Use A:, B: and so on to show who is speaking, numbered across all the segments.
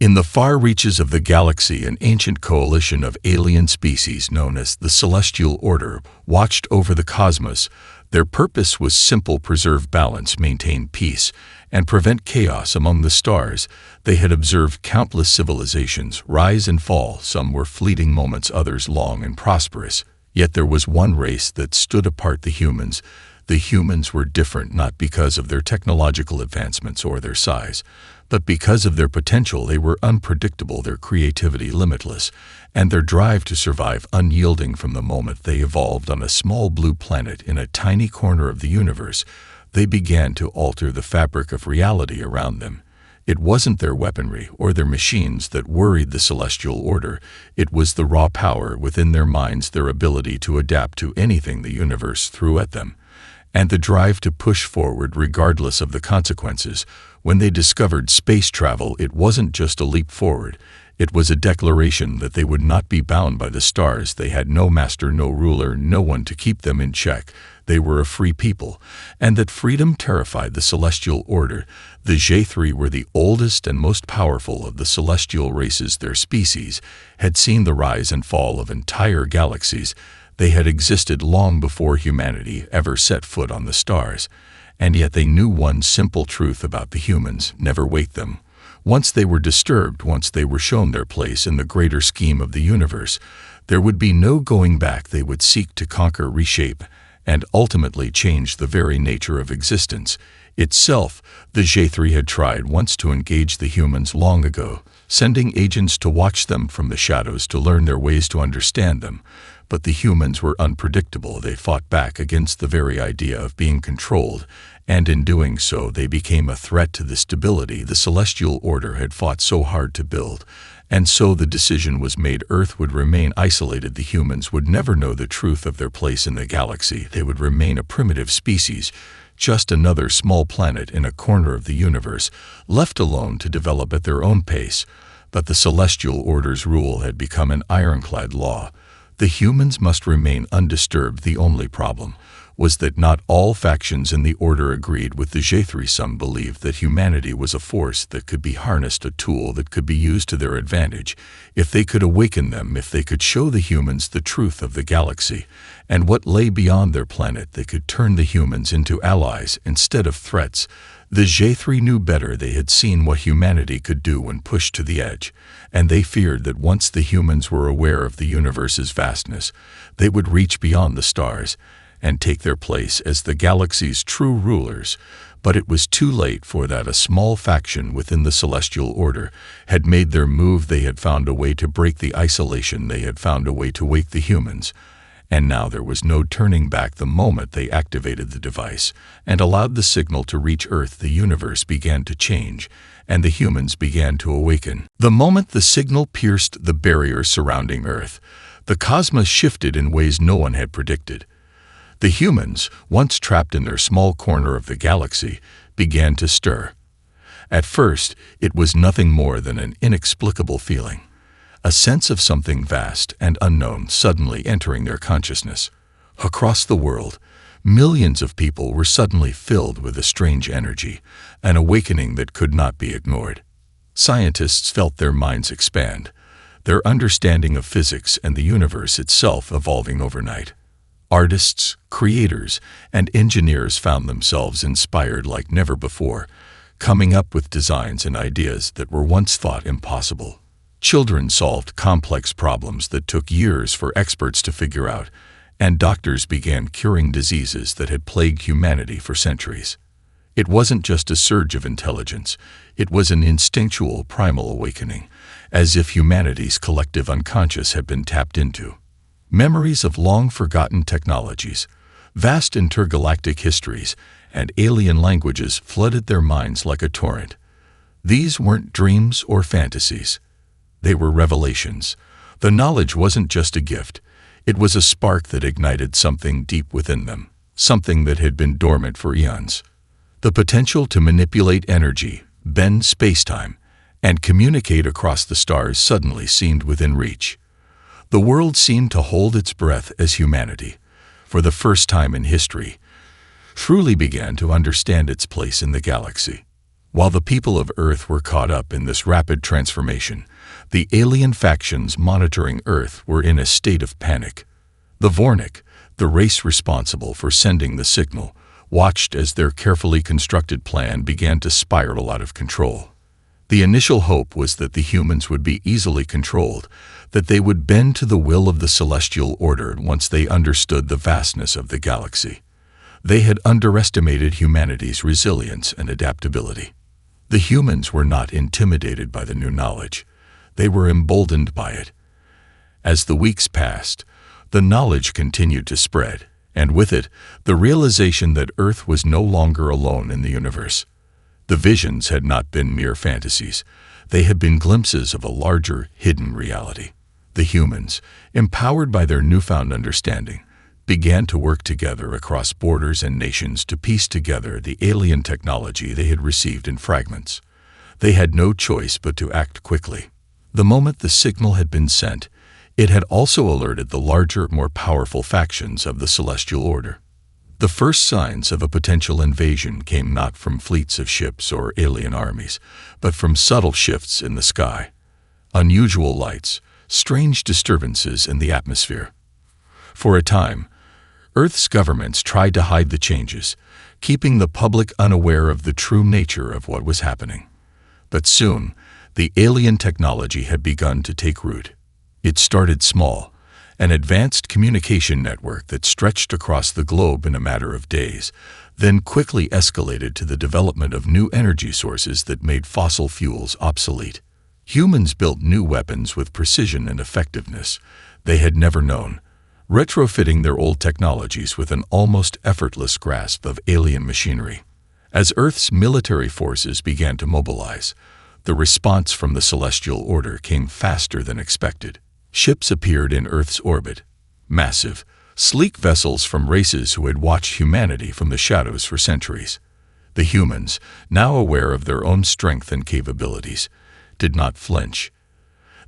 A: In the far reaches of the galaxy, an ancient coalition of alien species known as the Celestial Order watched over the cosmos. Their purpose was simple: preserve balance, maintain peace, and prevent chaos among the stars. They had observed countless civilizations rise and fall. Some were fleeting moments, others long and prosperous. Yet there was one race that stood apart: the humans. The humans were different not because of their technological advancements or their size, but because of their potential. They were unpredictable, their creativity limitless, and their drive to survive unyielding. From the moment they evolved on a small blue planet in a tiny corner of the universe, they began to alter the fabric of reality around them. It wasn't their weaponry or their machines that worried the Celestial Order. It was the raw power within their minds, their ability to adapt to anything the universe threw at them, and the drive to push forward regardless of the consequences. When they discovered space travel, it wasn't just a leap forward. It was a declaration that they would not be bound by the stars. They had no master, no ruler, no one to keep them in check. They were a free people, and that freedom terrified the Celestial Order. The J3 were the oldest and most powerful of the celestial races. Their species had seen the rise and fall of entire galaxies. They had existed long before humanity ever set foot on the stars. And yet they knew one simple truth about the humans: never wake them. Once they were disturbed, once they were shown their place in the greater scheme of the universe, there would be no going back. They would seek to conquer, reshape, and ultimately change the very nature of existence itself. The J3 had tried once to engage the humans long ago, sending agents to watch them from the shadows to learn their ways, to understand them. But the humans were unpredictable. They fought back against the very idea of being controlled, and in doing so they became a threat to the stability the Celestial Order had fought so hard to build. And so the decision was made: Earth would remain isolated. The humans would never know the truth of their place in the galaxy. They would remain a primitive species, just another small planet in a corner of the universe, left alone to develop at their own pace. But the Celestial Order's rule had become an ironclad law. The humans must remain undisturbed. The only problem was that not all factions in the Order agreed with the J3. Some believed that humanity was a force that could be harnessed, a tool that could be used to their advantage. If they could awaken them, if they could show the humans the truth of the galaxy and what lay beyond their planet, they could turn the humans into allies instead of threats. The J3 knew better. They had seen what humanity could do when pushed to the edge, and they feared that once the humans were aware of the universe's vastness, they would reach beyond the stars and take their place as the galaxy's true rulers. But it was too late for that. A small faction within the Celestial Order had made their move. They had found a way to break the isolation. They had found a way to wake the humans. And now there was no turning back. The moment they activated the device and allowed the signal to reach Earth, the universe began to change, and the humans began to awaken. The moment the signal pierced the barrier surrounding Earth, the cosmos shifted in ways no one had predicted. The humans, once trapped in their small corner of the galaxy, began to stir. At first, it was nothing more than an inexplicable feeling, a sense of something vast and unknown suddenly entering their consciousness. Across the world, millions of people were suddenly filled with a strange energy, an awakening that could not be ignored. Scientists felt their minds expand, their understanding of physics and the universe itself evolving overnight. Artists, creators, and engineers found themselves inspired like never before, coming up with designs and ideas that were once thought impossible. Children solved complex problems that took years for experts to figure out, and doctors began curing diseases that had plagued humanity for centuries. It wasn't just a surge of intelligence, it was an instinctual, primal awakening, as if humanity's collective unconscious had been tapped into. Memories of long-forgotten technologies, vast intergalactic histories, and alien languages flooded their minds like a torrent. These weren't dreams or fantasies. They were revelations. The knowledge wasn't just a gift. It was a spark that ignited something deep within them, something that had been dormant for eons. The potential to manipulate energy, bend space-time, and communicate across the stars suddenly seemed within reach. The world seemed to hold its breath as humanity, for the first time in history, truly began to understand its place in the galaxy. While the people of Earth were caught up in this rapid transformation, the alien factions monitoring Earth were in a state of panic. The Vornik, the race responsible for sending the signal, watched as their carefully constructed plan began to spiral out of control. The initial hope was that the humans would be easily controlled, that they would bend to the will of the celestial order once they understood the vastness of the galaxy. They had underestimated humanity's resilience and adaptability. The humans were not intimidated by the new knowledge. They were emboldened by it. As the weeks passed, the knowledge continued to spread, and with it, the realization that Earth was no longer alone in the universe. The visions had not been mere fantasies. They had been glimpses of a larger, hidden reality. The humans, empowered by their newfound understanding, began to work together across borders and nations to piece together the alien technology they had received in fragments. They had no choice but to act quickly. The moment the signal had been sent, it had also alerted the larger, more powerful factions of the Celestial Order. The first signs of a potential invasion came not from fleets of ships or alien armies, but from subtle shifts in the sky. Unusual lights, strange disturbances in the atmosphere. For a time, Earth's governments tried to hide the changes, keeping the public unaware of the true nature of what was happening. But soon, the alien technology had begun to take root. It started small, an advanced communication network that stretched across the globe in a matter of days, then quickly escalated to the development of new energy sources that made fossil fuels obsolete. Humans built new weapons with precision and effectiveness they had never known, retrofitting their old technologies with an almost effortless grasp of alien machinery. As Earth's military forces began to mobilize, the response from the Celestial Order came faster than expected. Ships appeared in Earth's orbit, massive, sleek vessels from races who had watched humanity from the shadows for centuries. The humans, now aware of their own strength and capabilities, did not flinch.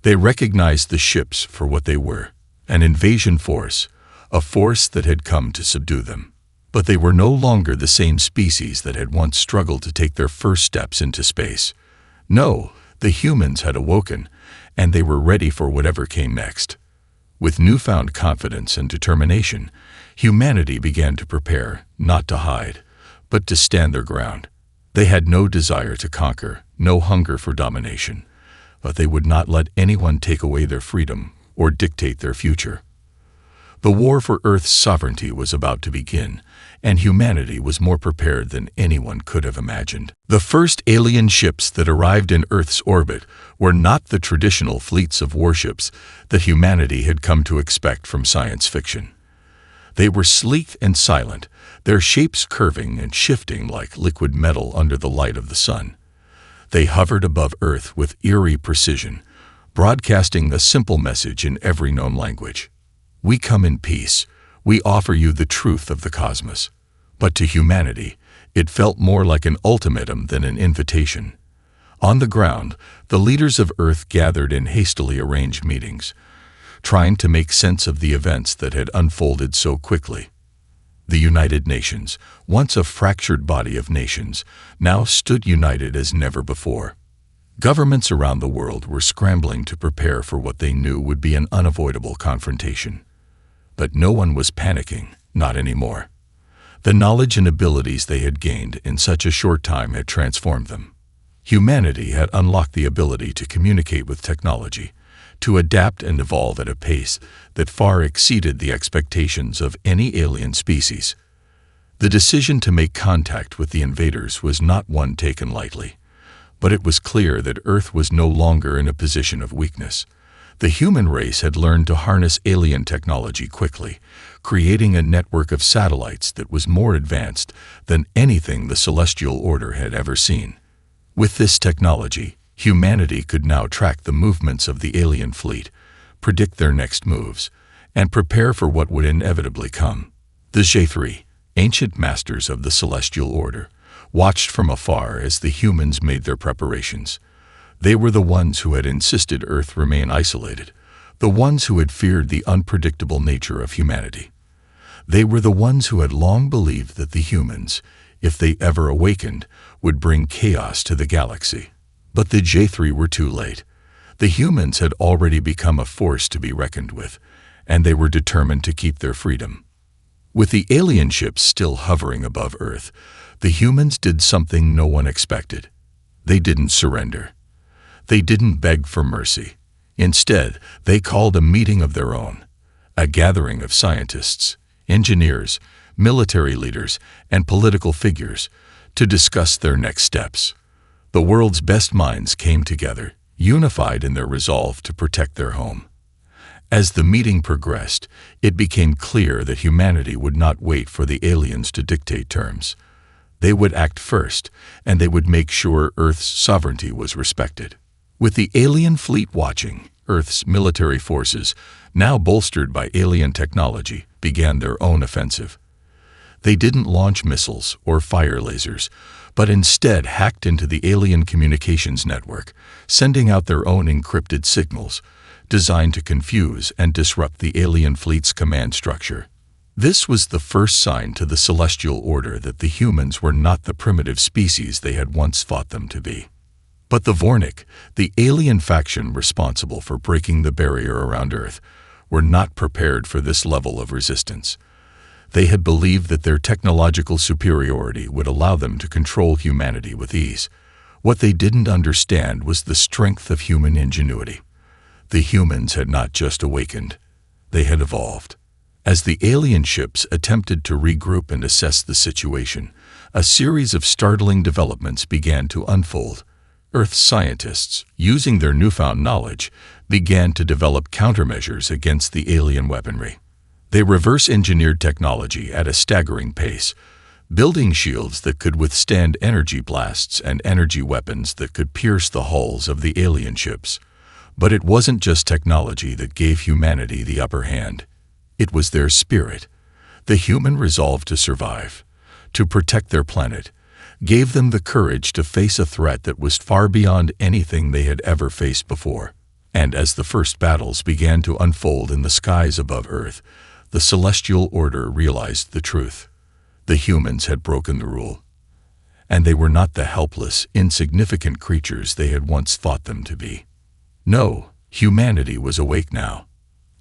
A: They recognized the ships for what they were, an invasion force, a force that had come to subdue them. But they were no longer the same species that had once struggled to take their first steps into space. No, the humans had awoken, and they were ready for whatever came next. With newfound confidence and determination, humanity began to prepare, not to hide, but to stand their ground. They had no desire to conquer, no hunger for domination, but they would not let anyone take away their freedom or dictate their future. The war for Earth's sovereignty was about to begin, and humanity was more prepared than anyone could have imagined. The first alien ships that arrived in Earth's orbit were not the traditional fleets of warships that humanity had come to expect from science fiction. They were sleek and silent, their shapes curving and shifting like liquid metal under the light of the sun. They hovered above Earth with eerie precision, broadcasting a simple message in every known language. We come in peace. We offer you the truth of the cosmos. But to humanity, it felt more like an ultimatum than an invitation. On the ground, the leaders of Earth gathered in hastily arranged meetings, trying to make sense of the events that had unfolded so quickly. The United Nations, once a fractured body of nations, now stood united as never before. Governments around the world were scrambling to prepare for what they knew would be an unavoidable confrontation. But no one was panicking, not anymore. The knowledge and abilities they had gained in such a short time had transformed them. Humanity had unlocked the ability to communicate with technology, to adapt and evolve at a pace that far exceeded the expectations of any alien species. The decision to make contact with the invaders was not one taken lightly, but it was clear that Earth was no longer in a position of weakness. The human race had learned to harness alien technology quickly, creating a network of satellites that was more advanced than anything the Celestial Order had ever seen. With this technology, humanity could now track the movements of the alien fleet, predict their next moves, and prepare for what would inevitably come. The J3, ancient masters of the Celestial Order, watched from afar as the humans made their preparations. They were the ones who had insisted Earth remain isolated, the ones who had feared the unpredictable nature of humanity. They were the ones who had long believed that the humans, if they ever awakened, would bring chaos to the galaxy. But the J3 were too late. The humans had already become a force to be reckoned with, and they were determined to keep their freedom. With the alien ships still hovering above Earth, the humans did something no one expected. They didn't surrender. They didn't beg for mercy. Instead, they called a meeting of their own, a gathering of scientists, engineers, military leaders, and political figures to discuss their next steps. The world's best minds came together, unified in their resolve to protect their home. As the meeting progressed, it became clear that humanity would not wait for the aliens to dictate terms. They would act first, and they would make sure Earth's sovereignty was respected. With the alien fleet watching, Earth's military forces, now bolstered by alien technology, began their own offensive. They didn't launch missiles or fire lasers, but instead hacked into the alien communications network, sending out their own encrypted signals, designed to confuse and disrupt the alien fleet's command structure. This was the first sign to the celestial order that the humans were not the primitive species they had once thought them to be. But the Vornik, the alien faction responsible for breaking the barrier around Earth, were not prepared for this level of resistance. They had believed that their technological superiority would allow them to control humanity with ease. What they didn't understand was the strength of human ingenuity. The humans had not just awakened, they had evolved. As the alien ships attempted to regroup and assess the situation, a series of startling developments began to unfold. Earth scientists, using their newfound knowledge, began to develop countermeasures against the alien weaponry. They reverse-engineered technology at a staggering pace, building shields that could withstand energy blasts and energy weapons that could pierce the hulls of the alien ships. But it wasn't just technology that gave humanity the upper hand. It was their spirit. The human resolve to survive, to protect their planet, gave them the courage to face a threat that was far beyond anything they had ever faced before. And as the first battles began to unfold in the skies above Earth, the celestial order realized the truth. The humans had broken the rule, and they were not the helpless, insignificant creatures they had once thought them to be. No, humanity was awake now,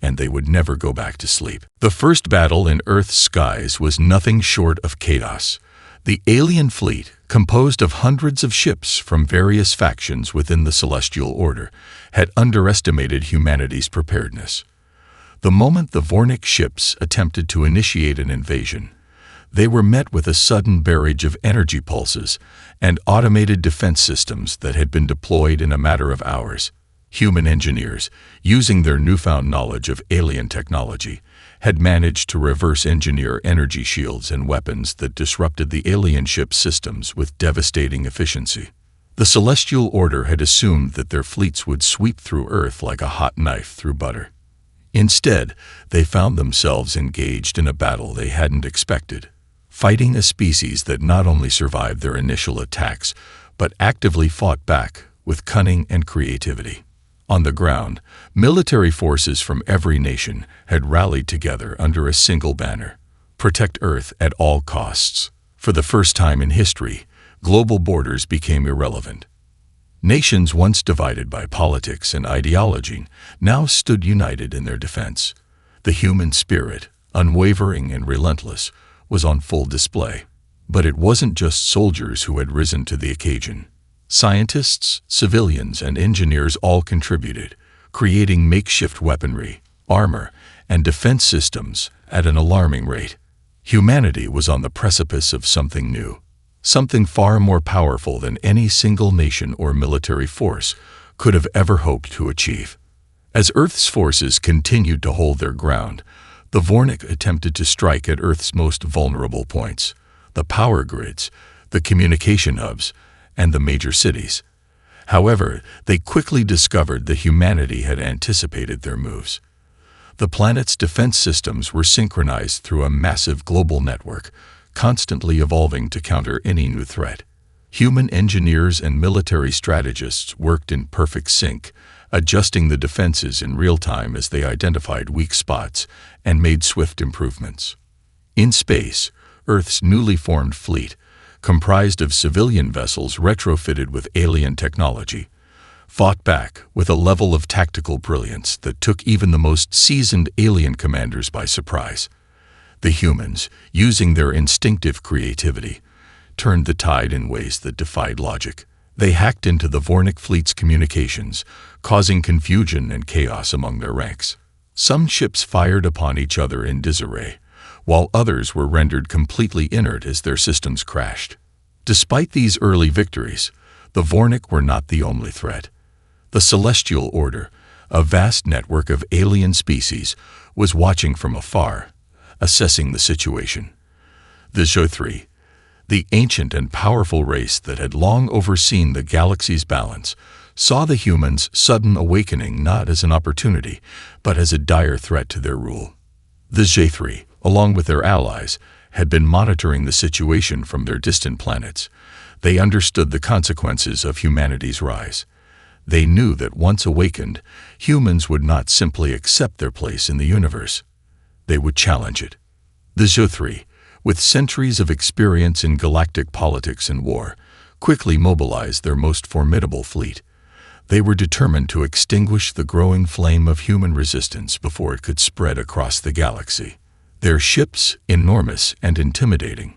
A: and they would never go back to sleep. The first battle in Earth's skies was nothing short of chaos. The alien fleet, composed of hundreds of ships from various factions within the celestial order, had underestimated humanity's preparedness. The moment the Vornik ships attempted to initiate an invasion, they were met with a sudden barrage of energy pulses and automated defense systems that had been deployed in a matter of hours. Human engineers, using their newfound knowledge of alien technology, had managed to reverse-engineer energy shields and weapons that disrupted the alien ship systems with devastating efficiency. The celestial order had assumed that their fleets would sweep through Earth like a hot knife through butter. Instead, they found themselves engaged in a battle they hadn't expected, fighting a species that not only survived their initial attacks, but actively fought back with cunning and creativity. On the ground, military forces from every nation had rallied together under a single banner: protect Earth at all costs. For the first time in history, global borders became irrelevant. Nations once divided by politics and ideology now stood united in their defense. The human spirit, unwavering and relentless, was on full display. But it wasn't just soldiers who had risen to the occasion. Scientists, civilians, and engineers all contributed, creating makeshift weaponry, armor, and defense systems at an alarming rate. Humanity was on the precipice of something new, something far more powerful than any single nation or military force could have ever hoped to achieve. As Earth's forces continued to hold their ground, the Vornik attempted to strike at Earth's most vulnerable points: the power grids, the communication hubs, and the major cities. However, they quickly discovered that humanity had anticipated their moves. The planet's defense systems were synchronized through a massive global network, constantly evolving to counter any new threat. Human engineers and military strategists worked in perfect sync, adjusting the defenses in real time as they identified weak spots and made swift improvements. In space, Earth's newly formed fleet, comprised of civilian vessels retrofitted with alien technology, fought back with a level of tactical brilliance that took even the most seasoned alien commanders by surprise. The humans, using their instinctive creativity, turned the tide in ways that defied logic. They hacked into the Vornik fleet's communications, causing confusion and chaos among their ranks. Some ships fired upon each other in disarray, while others were rendered completely inert as their systems crashed. Despite these early victories, the Vornik were not the only threat. The Celestial Order, a vast network of alien species, was watching from afar, assessing the situation. The HFY, the ancient and powerful race that had long overseen the galaxy's balance, saw the humans' sudden awakening not as an opportunity, but as a dire threat to their rule. The HFY, along with their allies, had been monitoring the situation from their distant planets. They understood the consequences of humanity's rise. They knew that once awakened, humans would not simply accept their place in the universe. They would challenge it. The HFY, with centuries of experience in galactic politics and war, quickly mobilized their most formidable fleet. They were determined to extinguish the growing flame of human resistance before it could spread across the galaxy. Their ships, enormous and intimidating,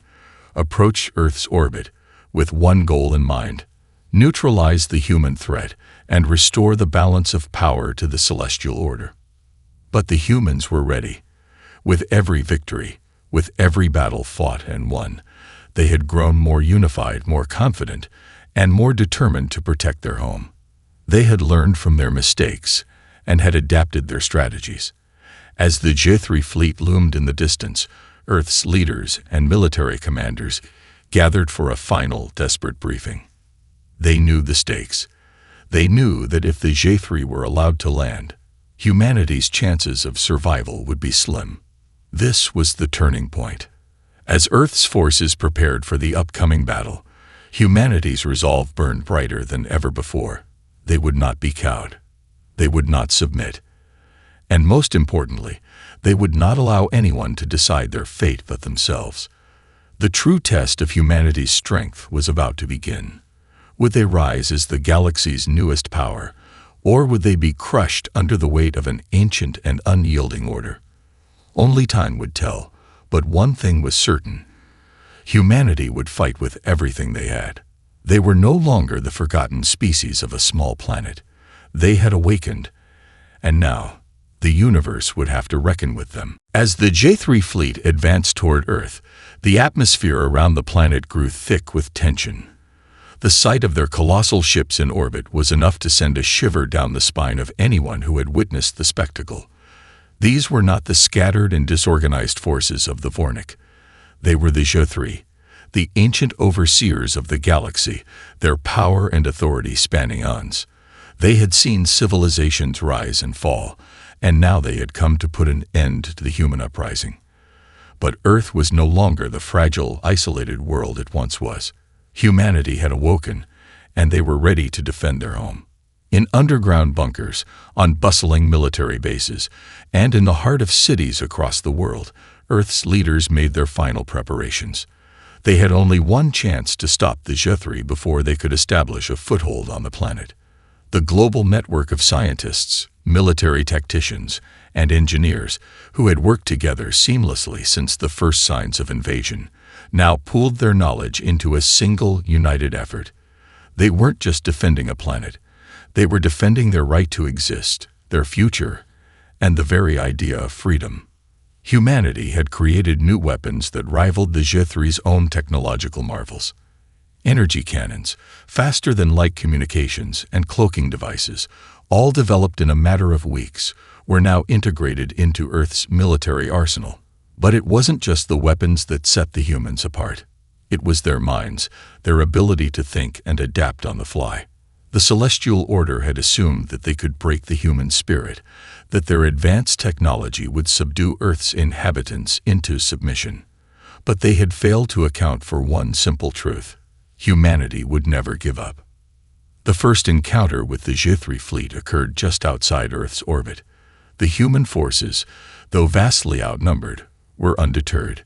A: approached Earth's orbit with one goal in mind: neutralize the human threat and restore the balance of power to the Celestial Order. But the humans were ready. With every victory, with every battle fought and won, they had grown more unified, more confident, and more determined to protect their home. They had learned from their mistakes and had adapted their strategies. As the HFY fleet loomed in the distance, Earth's leaders and military commanders gathered for a final, desperate briefing. They knew the stakes. They knew that if the HFY were allowed to land, humanity's chances of survival would be slim. This was the turning point. As Earth's forces prepared for the upcoming battle, humanity's resolve burned brighter than ever before. They would not be cowed. They would not submit. And most importantly, they would not allow anyone to decide their fate but themselves. The true test of humanity's strength was about to begin. Would they rise as the galaxy's newest power, or would they be crushed under the weight of an ancient and unyielding order? Only time would tell, but one thing was certain: humanity would fight with everything they had. They were no longer the forgotten species of a small planet. They had awakened, and now the universe would have to reckon with them. As the HFY fleet advanced toward Earth, the atmosphere around the planet grew thick with tension. The sight of their colossal ships in orbit was enough to send a shiver down the spine of anyone who had witnessed the spectacle. These were not the scattered and disorganized forces of the Vornik. They were the HFY, the ancient overseers of the galaxy, their power and authority spanning eons. They had seen civilizations rise and fall, and now they had come to put an end to the human uprising. But Earth was no longer the fragile, isolated world it once was. Humanity had awoken, and they were ready to defend their home. In underground bunkers, on bustling military bases, and in the heart of cities across the world, Earth's leaders made their final preparations. They had only one chance to stop the HFY before they could establish a foothold on the planet. The global network of scientists, military tacticians, and engineers who had worked together seamlessly since the first signs of invasion now pooled their knowledge into a single, united effort. They weren't just defending a planet. They were defending their right to exist, their future, and the very idea of freedom. Humanity had created new weapons that rivaled the HFY's own technological marvels. Energy cannons, faster-than-light communications, and cloaking devices, all developed in a matter of weeks, were now integrated into Earth's military arsenal. But it wasn't just the weapons that set the humans apart. It was their minds, their ability to think and adapt on the fly. The Celestial Order had assumed that they could break the human spirit, that their advanced technology would subdue Earth's inhabitants into submission. But they had failed to account for one simple truth: humanity would never give up. The first encounter with the HFY fleet occurred just outside Earth's orbit. The human forces, though vastly outnumbered, were undeterred.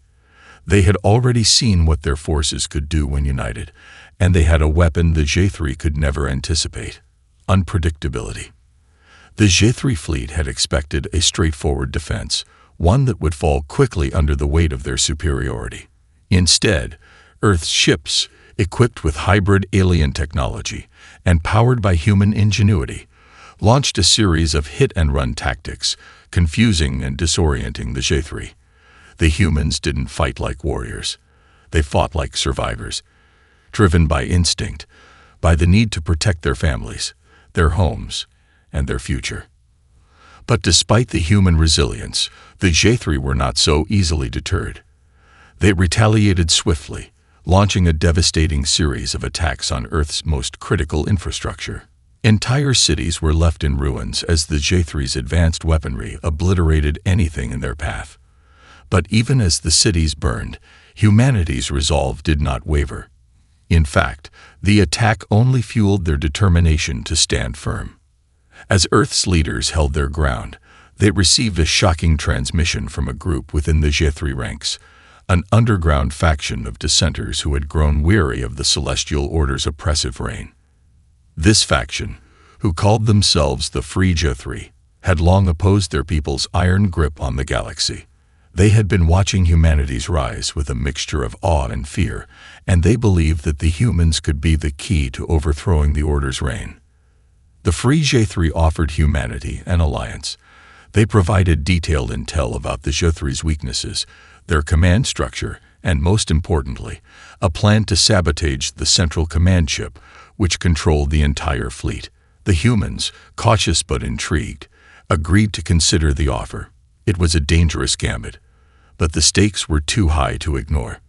A: They had already seen what their forces could do when united, and they had a weapon the J3 could never anticipate: unpredictability. The J3 fleet had expected a straightforward defense, one that would fall quickly under the weight of their superiority. Instead, Earth's ships, equipped with hybrid alien technology and powered by human ingenuity, launched a series of hit-and-run tactics, confusing and disorienting the J3. The humans didn't fight like warriors. They fought like survivors, driven by instinct, by the need to protect their families, their homes, and their future. But despite the human resilience, the J3 were not so easily deterred. They retaliated swiftly, launching a devastating series of attacks on Earth's most critical infrastructure. Entire cities were left in ruins as the J3's advanced weaponry obliterated anything in their path. But even as the cities burned, humanity's resolve did not waver. In fact, the attack only fueled their determination to stand firm. As Earth's leaders held their ground, they received a shocking transmission from a group within the J3 ranks, an underground faction of dissenters who had grown weary of the Celestial Order's oppressive reign. This faction, who called themselves the Free J3, had long opposed their people's iron grip on the galaxy. They had been watching humanity's rise with a mixture of awe and fear, and they believed that the humans could be the key to overthrowing the Order's reign. The Free J3 offered humanity an alliance. They provided detailed intel about the J3's weaknesses, their command structure, and most importantly, a plan to sabotage the central command ship, which controlled the entire fleet. The humans, cautious but intrigued, agreed to consider the offer. It was a dangerous gambit, but the stakes were too high to ignore.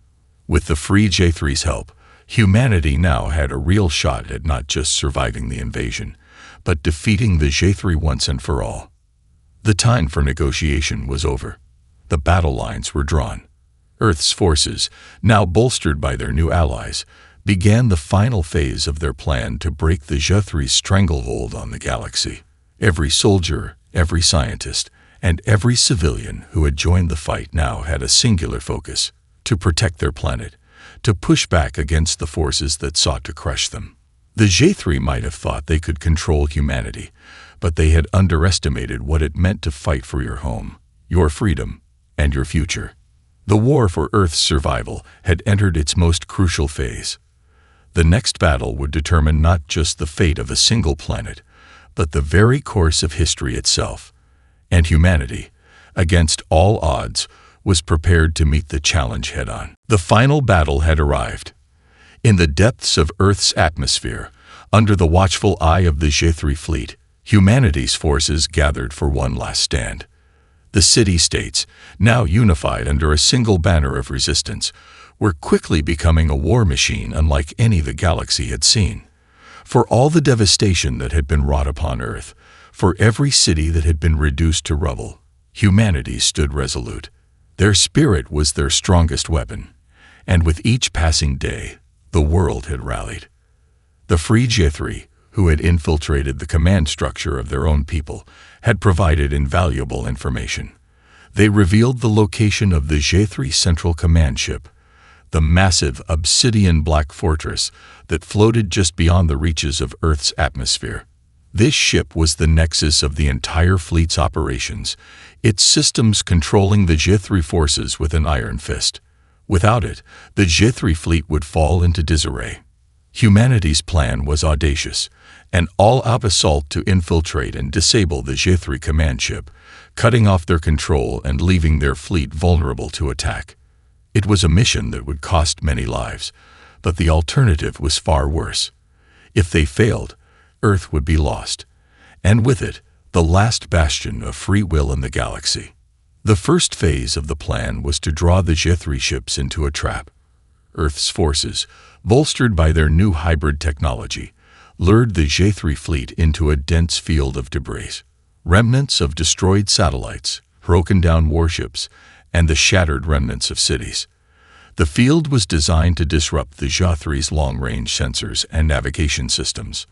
A: With the Free J3's help, humanity now had a real shot at not just surviving the invasion, but defeating the J3 once and for all. The time for negotiation was over. The battle lines were drawn. Earth's forces, now bolstered by their new allies, began the final phase of their plan to break the J3's stranglehold on the galaxy. Every soldier, every scientist, and every civilian who had joined the fight now had a singular focus: to protect their planet, to push back against the forces that sought to crush them. The J3 might have thought they could control humanity, but they had underestimated what it meant to fight for your home, your freedom, and your future. The war for Earth's survival had entered its most crucial phase. The next battle would determine not just the fate of a single planet, but the very course of history itself. And humanity, against all odds, was prepared to meet the challenge head-on. The final battle had arrived. In the depths of Earth's atmosphere, under the watchful eye of the J3 fleet, humanity's forces gathered for one last stand. The city-states, now unified under a single banner of resistance, were quickly becoming a war machine unlike any the galaxy had seen. For all the devastation that had been wrought upon Earth, for every city that had been reduced to rubble, humanity stood resolute. Their spirit was their strongest weapon, and with each passing day, the world had rallied. The Free J3, who had infiltrated the command structure of their own people, had provided invaluable information. They revealed the location of the J3 Central Command ship, the massive obsidian black fortress that floated just beyond the reaches of Earth's atmosphere. This ship was the nexus of the entire fleet's operations, its systems controlling the J3 forces with an iron fist. Without it, the J3 fleet would fall into disarray. Humanity's plan was audacious, an all-out assault to infiltrate and disable the J3 command ship, cutting off their control and leaving their fleet vulnerable to attack. It was a mission that would cost many lives, but the alternative was far worse. If they failed, Earth would be lost, and with it, the last bastion of free will in the galaxy. The first phase of the plan was to draw the J3 ships into a trap. Earth's forces, bolstered by their new hybrid technology, lured the J3 fleet into a dense field of debris, remnants of destroyed satellites, broken-down warships, and the shattered remnants of cities. The field was designed to disrupt the J3's long-range sensors and navigation systems.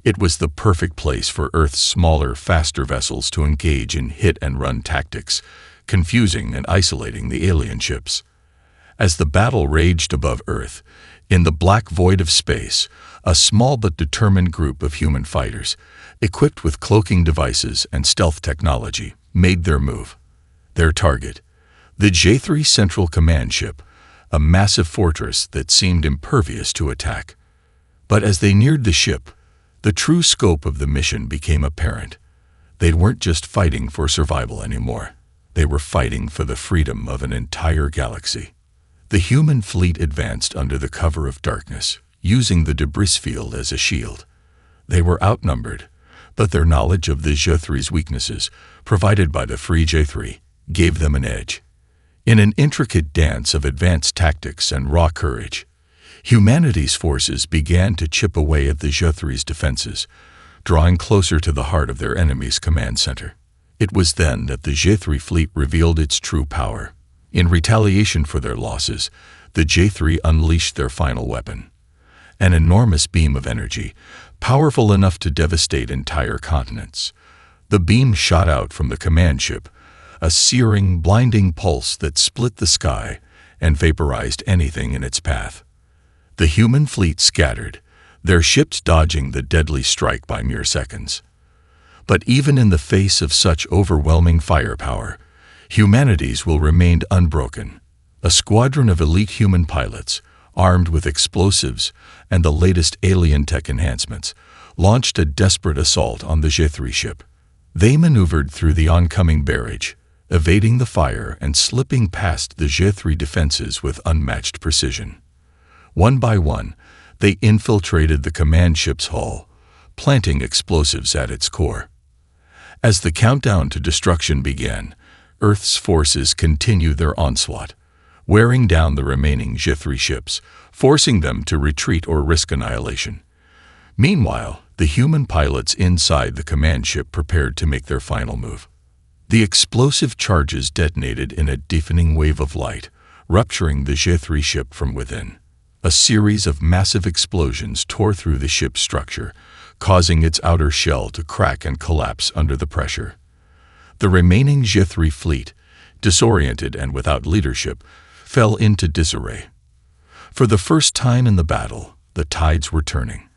A: It was the perfect place for Earth's smaller, faster vessels to engage in hit-and-run tactics, confusing and isolating the alien ships. As the battle raged above Earth, in the black void of space, a small but determined group of human fighters, equipped with cloaking devices and stealth technology, made their move. Their target, the J3 Central Command Ship, a massive fortress that seemed impervious to attack. But as they neared the ship, the true scope of the mission became apparent. They weren't just fighting for survival anymore. They were fighting for the freedom of an entire galaxy. The human fleet advanced under the cover of darkness, using the debris field as a shield. They were outnumbered, but their knowledge of the J3's weaknesses, provided by the free J3, gave them an edge. In an intricate dance of advanced tactics and raw courage, humanity's forces began to chip away at the J3's defenses, drawing closer to the heart of their enemy's command center. It was then that the J3 fleet revealed its true power. In retaliation for their losses, the J3 unleashed their final weapon, an enormous beam of energy, powerful enough to devastate entire continents. The beam shot out from the command ship, a searing, blinding pulse that split the sky and vaporized anything in its path. The human fleet scattered, their ships dodging the deadly strike by mere seconds. But even in the face of such overwhelming firepower, humanity's will remained unbroken. A squadron of elite human pilots, armed with explosives and the latest alien tech enhancements, launched a desperate assault on the J3 ship. They maneuvered through the oncoming barrage, evading the fire and slipping past the J3 defenses with unmatched precision. One by one, they infiltrated the command ship's hull, planting explosives at its core. As the countdown to destruction began, Earth's forces continued their onslaught, wearing down the remaining J3 ships, forcing them to retreat or risk annihilation. Meanwhile, the human pilots inside the command ship prepared to make their final move. The explosive charges detonated in a deafening wave of light, rupturing the J3 ship from within. A series of massive explosions tore through the ship's structure, causing its outer shell to crack and collapse under the pressure. The remaining J3 fleet, disoriented and without leadership, fell into disarray. For the first time in the battle, the tides were turning.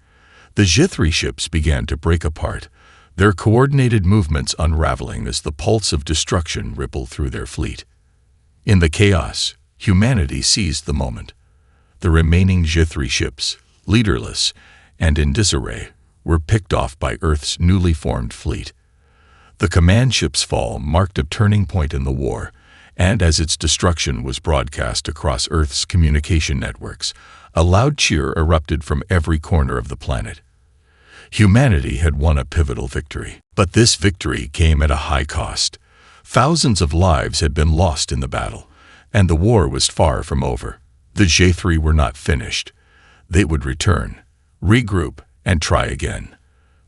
A: The J3 ships began to break apart, their coordinated movements unraveling as the pulse of destruction rippled through their fleet. In the chaos, humanity seized the moment. The remaining J3 ships, leaderless and in disarray, were picked off by Earth's newly formed fleet. The command ship's fall marked a turning point in the war, and as its destruction was broadcast across Earth's communication networks, a loud cheer erupted from every corner of the planet. Humanity had won a pivotal victory, but this victory came at a high cost. Thousands of lives had been lost in the battle, and the war was far from over. The J3 were not finished. They would return, regroup, and try again.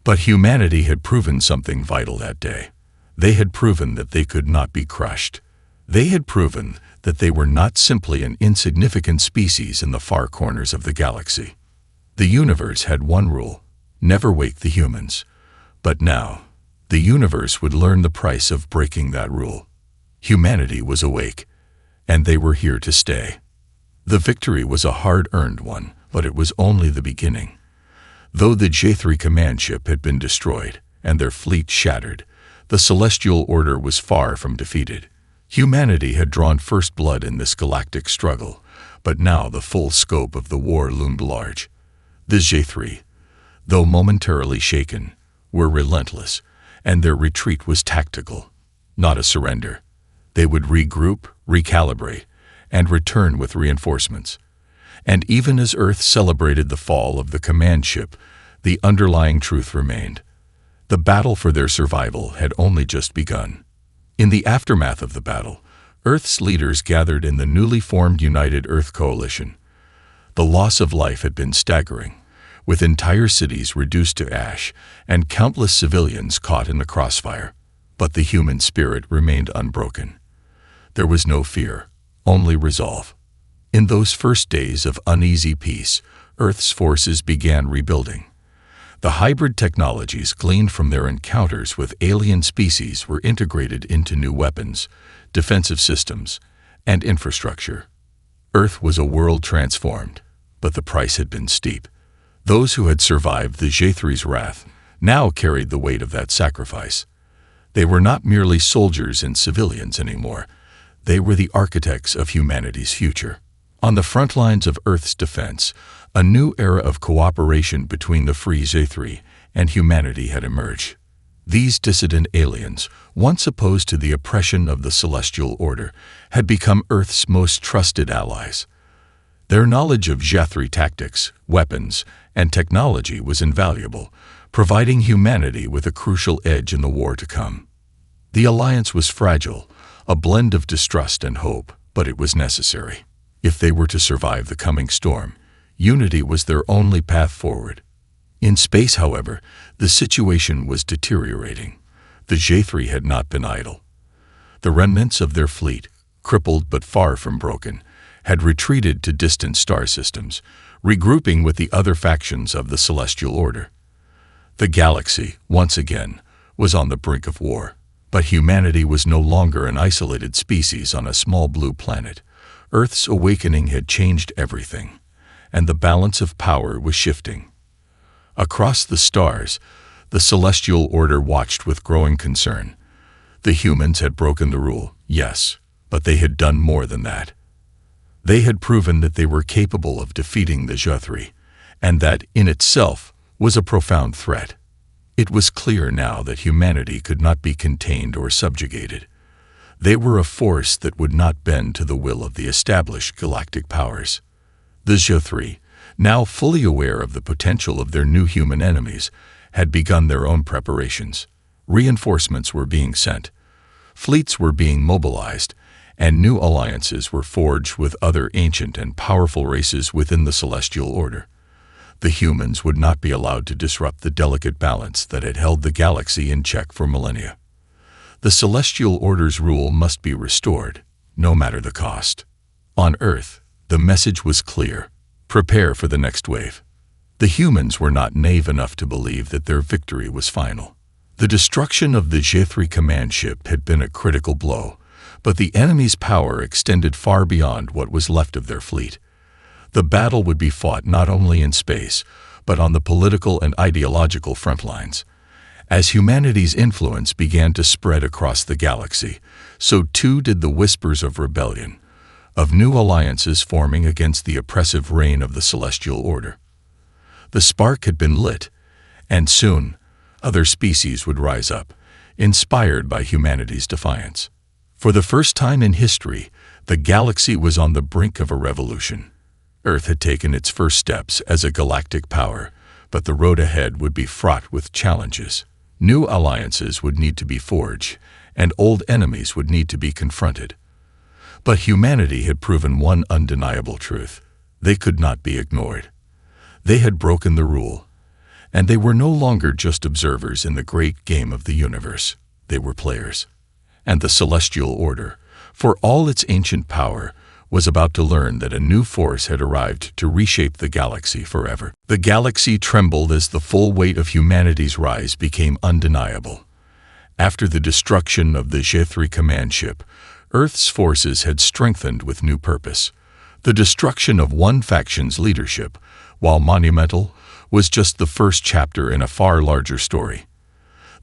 A: But humanity had proven something vital that day. They had proven that they could not be crushed. They had proven that they were not simply an insignificant species in the far corners of the galaxy. The universe had one rule: never wake the humans. But now, the universe would learn the price of breaking that rule. Humanity was awake, and they were here to stay. The victory was a hard-earned one, but it was only the beginning. Though the J3 command ship had been destroyed and their fleet shattered, the Celestial Order was far from defeated. Humanity had drawn first blood in this galactic struggle, but now the full scope of the war loomed large. The J3, though momentarily shaken, were relentless, and their retreat was tactical, not a surrender. They would regroup, recalibrate, and return with reinforcements. And even as Earth celebrated the fall of the command ship, the underlying truth remained. The battle for their survival had only just begun. In the aftermath of the battle, Earth's leaders gathered in the newly formed United Earth Coalition. The loss of life had been staggering, with entire cities reduced to ash and countless civilians caught in the crossfire. But the human spirit remained unbroken. There was no fear, only resolve. In those first days of uneasy peace, Earth's forces began rebuilding. The hybrid technologies gleaned from their encounters with alien species were integrated into new weapons, defensive systems, and infrastructure. Earth was a world transformed, but the price had been steep. Those who had survived the J3's wrath now carried the weight of that sacrifice. They were not merely soldiers and civilians anymore. They were the architects of humanity's future. On the front lines of Earth's defense, a new era of cooperation between the free J3 and humanity had emerged. These dissident aliens, once opposed to the oppression of the Celestial Order, had become Earth's most trusted allies. Their knowledge of J3 tactics, weapons, and technology was invaluable, providing humanity with a crucial edge in the war to come. The alliance was fragile, a blend of distrust and hope, but it was necessary. If they were to survive the coming storm, unity was their only path forward. In space, however, the situation was deteriorating. The J3 had not been idle. The remnants of their fleet, crippled but far from broken, had retreated to distant star systems, regrouping with the other factions of the Celestial Order. The galaxy, once again, was on the brink of war. But humanity was no longer an isolated species on a small blue planet. Earth's awakening had changed everything, and the balance of power was shifting. Across the stars, the Celestial Order watched with growing concern. The humans had broken the rule, yes, but they had done more than that. They had proven that they were capable of defeating the J3, and that, in itself, was a profound threat. It was clear now that humanity could not be contained or subjugated. They were a force that would not bend to the will of the established galactic powers. The J3, now fully aware of the potential of their new human enemies, had begun their own preparations. Reinforcements were being sent, fleets were being mobilized, and new alliances were forged with other ancient and powerful races within the Celestial Order. The humans would not be allowed to disrupt the delicate balance that had held the galaxy in check for millennia. The Celestial Order's rule must be restored, no matter the cost. On Earth, the message was clear: prepare for the next wave. The humans were not naive enough to believe that their victory was final. The destruction of the J3 command ship had been a critical blow, but the enemy's power extended far beyond what was left of their fleet. The battle would be fought not only in space, but on the political and ideological front lines. As humanity's influence began to spread across the galaxy, so too did the whispers of rebellion, of new alliances forming against the oppressive reign of the Celestial Order. The spark had been lit, and soon other species would rise up, inspired by humanity's defiance. For the first time in history, the galaxy was on the brink of a revolution. Earth had taken its first steps as a galactic power, but the road ahead would be fraught with challenges. New alliances would need to be forged, and old enemies would need to be confronted. But humanity had proven one undeniable truth: they could not be ignored. They had broken the rule, and they were no longer just observers in the great game of the universe. They were players. And the Celestial Order, for all its ancient power, was about to learn that a new force had arrived to reshape the galaxy forever. The galaxy trembled as the full weight of humanity's rise became undeniable. After the destruction of the J3 command ship, Earth's forces had strengthened with new purpose. The destruction of one faction's leadership, while monumental, was just the first chapter in a far larger story.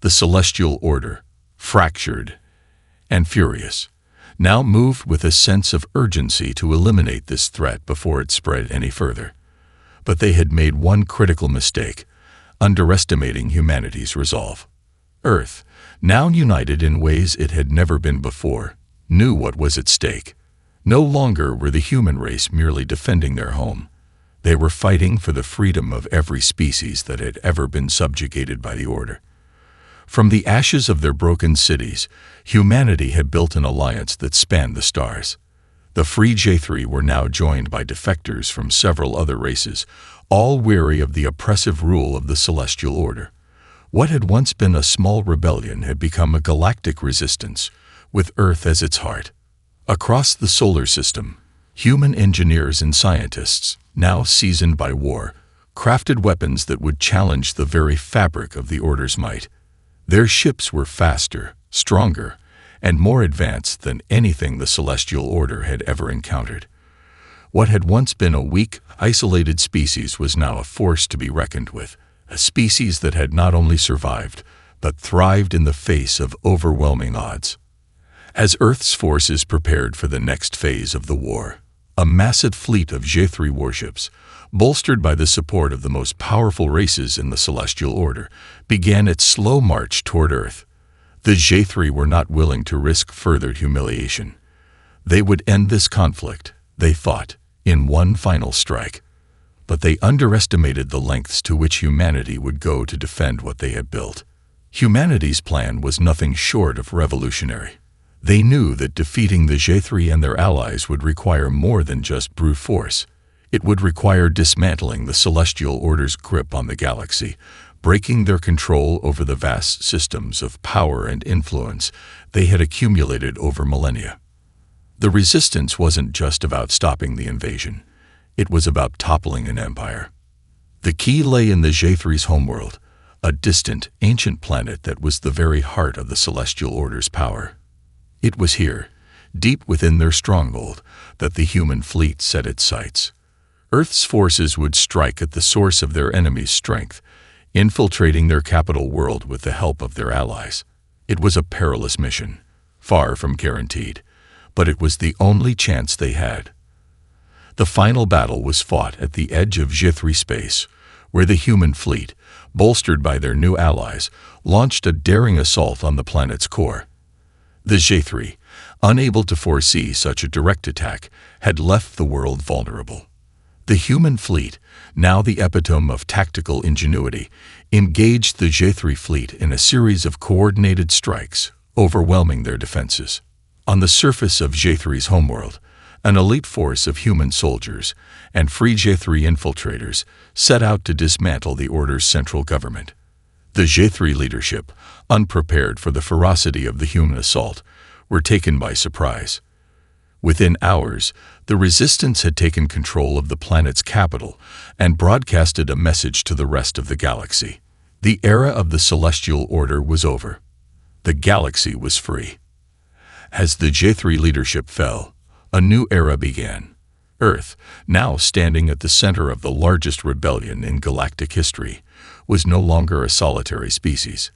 A: The Celestial Order, fractured and furious, now moved with a sense of urgency to eliminate this threat before it spread any further. But they had made one critical mistake: underestimating humanity's resolve. Earth, now united in ways it had never been before, knew what was at stake. No longer were the human race merely defending their home. They were fighting for the freedom of every species that had ever been subjugated by the Order. From the ashes of their broken cities, humanity had built an alliance that spanned the stars. The free J3 were now joined by defectors from several other races, all weary of the oppressive rule of the Celestial Order. What had once been a small rebellion had become a galactic resistance, with Earth as its heart. Across the solar system, human engineers and scientists, now seasoned by war, crafted weapons that would challenge the very fabric of the Order's might. Their ships were faster, stronger, and more advanced than anything the Celestial Order had ever encountered. What had once been a weak, isolated species was now a force to be reckoned with, a species that had not only survived, but thrived in the face of overwhelming odds. As Earth's forces prepared for the next phase of the war, a massive fleet of HFY warships, bolstered by the support of the most powerful races in the Celestial Order, began its slow march toward Earth. The HFY were not willing to risk further humiliation. They would end this conflict, they thought, in one final strike. But they underestimated the lengths to which humanity would go to defend what they had built. Humanity's plan was nothing short of revolutionary. They knew that defeating the HFY and their allies would require more than just brute force. It would require dismantling the Celestial Order's grip on the galaxy, breaking their control over the vast systems of power and influence they had accumulated over millennia. The resistance wasn't just about stopping the invasion. It was about toppling an empire. The key lay in the HFY's homeworld, a distant, ancient planet that was the very heart of the Celestial Order's power. It was here, deep within their stronghold, that the human fleet set its sights. Earth's forces would strike at the source of their enemy's strength, infiltrating their capital world with the help of their allies. It was a perilous mission, far from guaranteed, but it was the only chance they had. The final battle was fought at the edge of HFY space, where the human fleet, bolstered by their new allies, launched a daring assault on the planet's core. The HFY, unable to foresee such a direct attack, had left the world vulnerable. The human fleet, now the epitome of tactical ingenuity, engaged the HFY fleet in a series of coordinated strikes, overwhelming their defenses. On the surface of HFY's homeworld, an elite force of human soldiers and free HFY infiltrators set out to dismantle the Order's central government. The HFY leadership, unprepared for the ferocity of the human assault, were taken by surprise. Within hours, the resistance had taken control of the planet's capital and broadcasted a message to the rest of the galaxy. The era of the Celestial Order was over. The galaxy was free. As the HFY leadership fell, a new era began. Earth, now standing at the center of the largest rebellion in galactic history, was no longer a solitary species.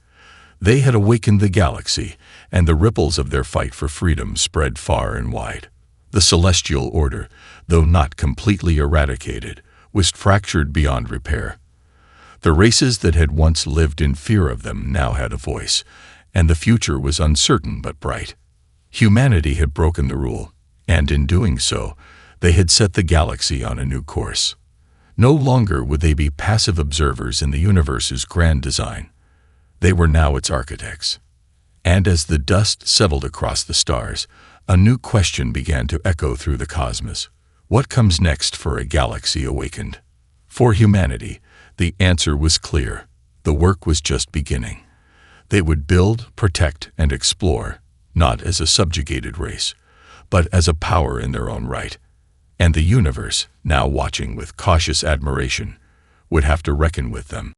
A: They had awakened the galaxy, and the ripples of their fight for freedom spread far and wide. The Celestial Order, though not completely eradicated, was fractured beyond repair. The races that had once lived in fear of them now had a voice, and the future was uncertain but bright. Humanity had broken the rule, and in doing so, they had set the galaxy on a new course. No longer would they be passive observers in the universe's grand design. They were now its architects. And as the dust settled across the stars, a new question began to echo through the cosmos. What comes next for a galaxy awakened? For humanity, the answer was clear. The work was just beginning. They would build, protect, and explore, not as a subjugated race, but as a power in their own right. And the universe, now watching with cautious admiration, would have to reckon with them.